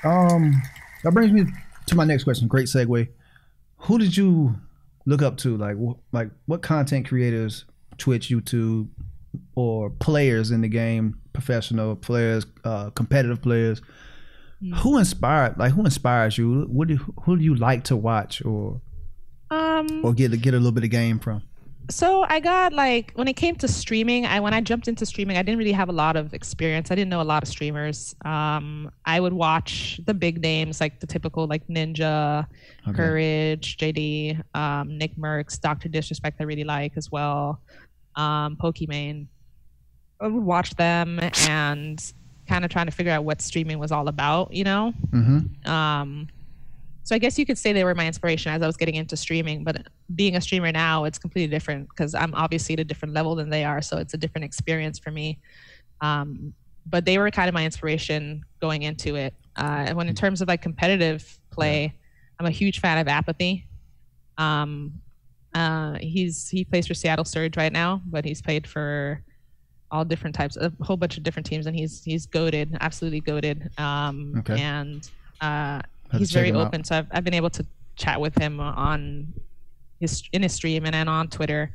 Um, that brings me to my next question. Great segue. Who did you look up to? Like what content creators, Twitch, YouTube, or players in the game, professional players, competitive players? Mm. Who inspires you? Who do you like to watch Um, or get a little bit of game from? so I got like when it came to streaming, I when I jumped into streaming, I didn't really have a lot of experience. I didn't know a lot of streamers. I would watch the big names like the typical like Ninja, Okay. Courage, JD, Nick Merckx, Dr. Disrespect I really like as well. Pokimane. I would watch them and kind of trying to figure out what streaming was all about, you know? Mm-hmm. Um, so I guess you could say they were my inspiration as I was getting into streaming, but being a streamer now, it's completely different because I'm obviously at a different level than they are. So it's a different experience for me. But they were kind of my inspiration going into it. And when in terms of like competitive play, I'm a huge fan of Apathy. Um, he plays for Seattle Surge right now, but he's played for all different types, a whole bunch of different teams, and he's goated, absolutely goated. Okay. And Have to he's check very him out. open, so I've been able to chat with him on his stream and on Twitter.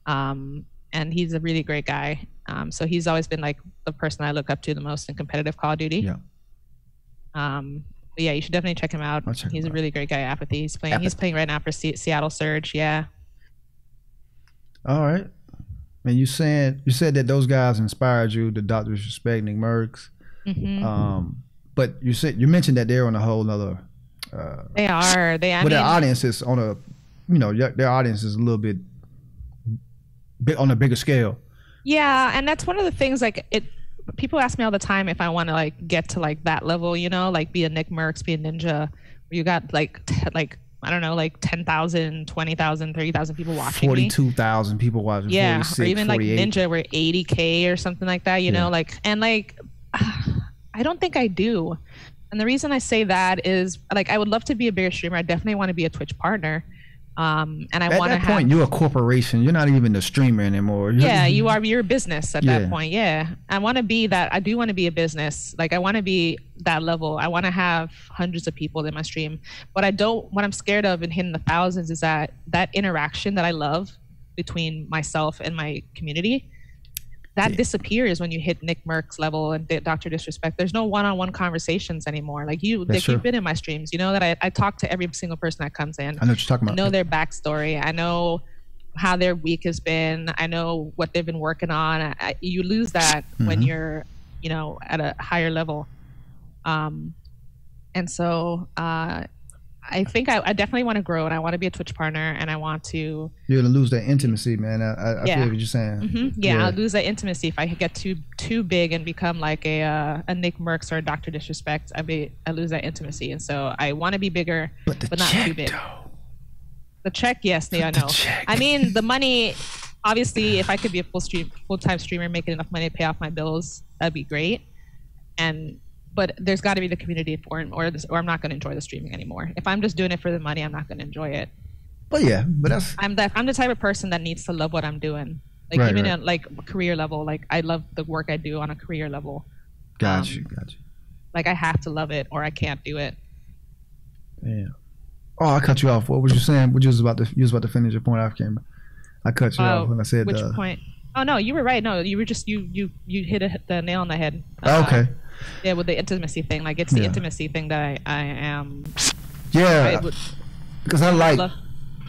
And he's a really great guy. So he's always been like the person I look up to the most in competitive Call of Duty. Yeah. But yeah, you should definitely check him out. I'll check He's him a out. really great guy. Apathy. He's playing. He's Apathy. playing right now for Seattle Surge. Yeah. All right. And you said that those guys inspired you, the Doctor Disrespect, Nick Merckx. Hmm. But you mentioned that they're on a whole nother. They are. They. I But their mean, audience is on a, their audience is a little bit on a bigger scale. yeah, and that's one of the things. Like it, people ask me all the time if I want to like get to like that level. You know, like be a Nick Merckx, be a ninja. Where you got like like I don't know, like 10,000, 20,000, 30,000 people watching me. 42,000 people watching. Yeah, 46, or even like 48. Ninja, where 80K or something like that. You Yeah. know, like and like I don't think I do. And the reason I say that is like I would love to be a bigger streamer. I definitely want to be a Twitch partner. And I At want to that have. point, you're a corporation. You're not even the streamer anymore. Yeah, you are your business at Yeah. that point. Yeah. I want to be that. I do want to be a business. Like I want to be that level. I want to have hundreds of people in my stream. What I'm scared of in hitting the thousands is that interaction that I love between myself and my community. That Yeah. disappears when you hit Nick Merck's level and Dr. Disrespect. There's no one-on-one conversations anymore. Like That's true. you've been in my streams. You know that I talk to every single person that comes in. I know what you're talking I about. know their backstory. I know how their week has been. I know what they've been working on. You lose that when Mhm. you're, at a higher level. And so I think I definitely want to grow and I want to be a Twitch partner and I want to, You're gonna lose that intimacy, man. I Yeah. feel what you're saying. I'll lose that intimacy if I get too big and become like a Nick Merckx or a Dr. Disrespect. I lose that intimacy, and so I want to be bigger, But the not check, too big. though. The check, yes, yeah, I The know. check. I mean, the money. Obviously, if I could be a full-time streamer, making enough money to pay off my bills, that'd be great. But there's got to be the community for it, or I'm not going to enjoy the streaming anymore. If I'm just doing it for the money, I'm not going to enjoy it. But that's I'm the type of person that needs to love what I'm doing. Like Right, even right. at like career level, like I love the work I do on a career level. got Um, you. Like I have to love it or I can't do it. Yeah. Oh, I cut you off. What was you saying? You was about to finish your point. I cut you off when I said. Which point? Oh no, you were right. No, you were just you hit the nail on the head. Okay. Yeah, with the intimacy thing, like it's the Yeah. intimacy thing that I am. Yeah. I would Because I like. love.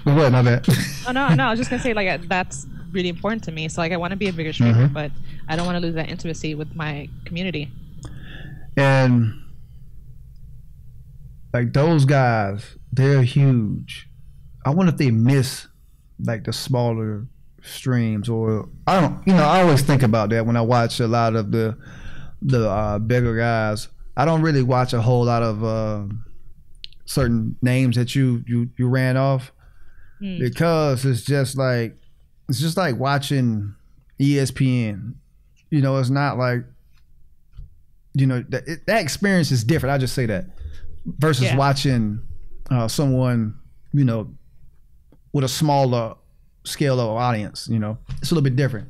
What? My bad. Oh no, I was just gonna say like that's really important to me. So like I want to be a bigger streamer, Mhm. but I don't want to lose that intimacy with my community. And like those guys, they're huge. I wonder if they miss like the smaller streams, or I don't. I always think about that when I watch a lot of the bigger guys. I don't really watch a whole lot of certain names that you ran off Hmm. because it's just like watching ESPN. It's not like that experience is different. I just say that versus Yeah. watching someone with a smaller scale of audience. It's a little bit different.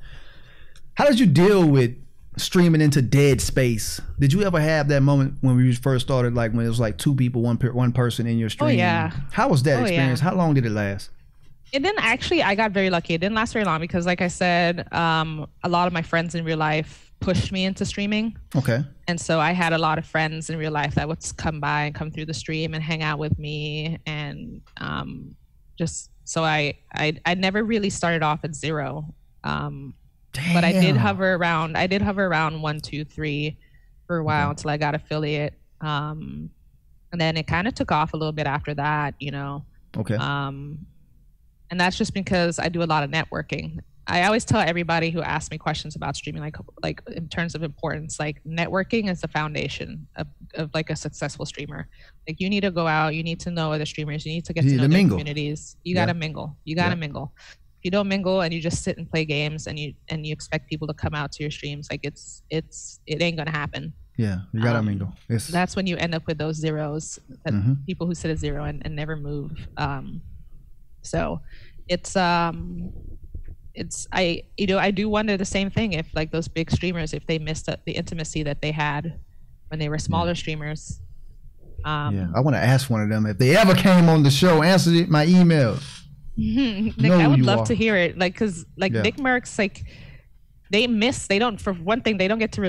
How did you deal with streaming into dead space. Did you ever have that moment when we first started, like when it was like two people, one person in your stream? Oh yeah. How was that experience? Yeah. How long did it last? It didn't actually. I got very lucky. It didn't last very long because, like I said, a lot of my friends in real life pushed me into streaming. Okay. And so I had a lot of friends in real life that would come by and come through the stream and hang out with me, and just so I never really started off at zero. But I did hover around. I did hover around 1, 2, 3 for a while until I got affiliate. And then it kind of took off a little bit after that, you know. Okay. And that's just because I do a lot of networking. I always tell everybody who asks me questions about streaming, like in terms of importance, like networking is the foundation of like a successful streamer. Like you need to go out, you need to know other streamers, you need to get to know their communities. You gotta mingle. You gotta mingle. If you don't mingle and you just sit and play games and you expect people to come out to your streams, like it ain't gonna happen. Yeah, you gotta mingle. That's when you end up with those zeros, that people who sit at zero and never move. So I do wonder the same thing if like those big streamers, if they missed the intimacy that they had when they were smaller streamers. I want to ask one of them if they ever came on the show, answer my email. Nick, I would love to hear it. Like, cause like Nick Mercs, like for one thing, they don't get to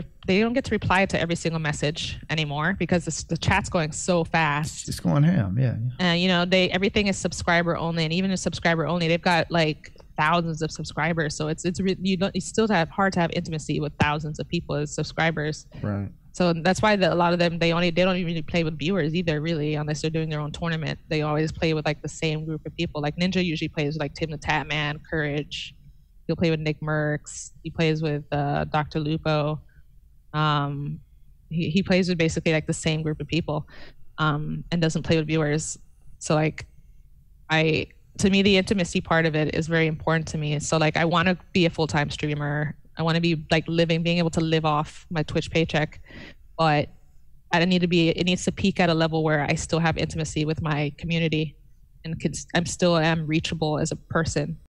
reply to every single message anymore because the chat's going so fast. It's going ham, yeah. And you know, everything is subscriber only, and even if subscriber only, they've got like thousands of subscribers. So it's you still hard to have intimacy with thousands of people as subscribers. Right. So that's why a lot of them they don't even really play with viewers either, really, unless they're doing their own tournament. They always play with like the same group of people. Like Ninja usually plays with like Tim the Tatman, Courage. He'll play with Nick Mercs. He plays with Dr. Lupo. He plays with basically like the same group of people, and doesn't play with viewers. So like, to me, the intimacy part of it is very important to me. So like, I want to be a full-time streamer. I want to be like being able to live off my Twitch paycheck, but it needs to peak at a level where I still have intimacy with my community and am reachable as a person.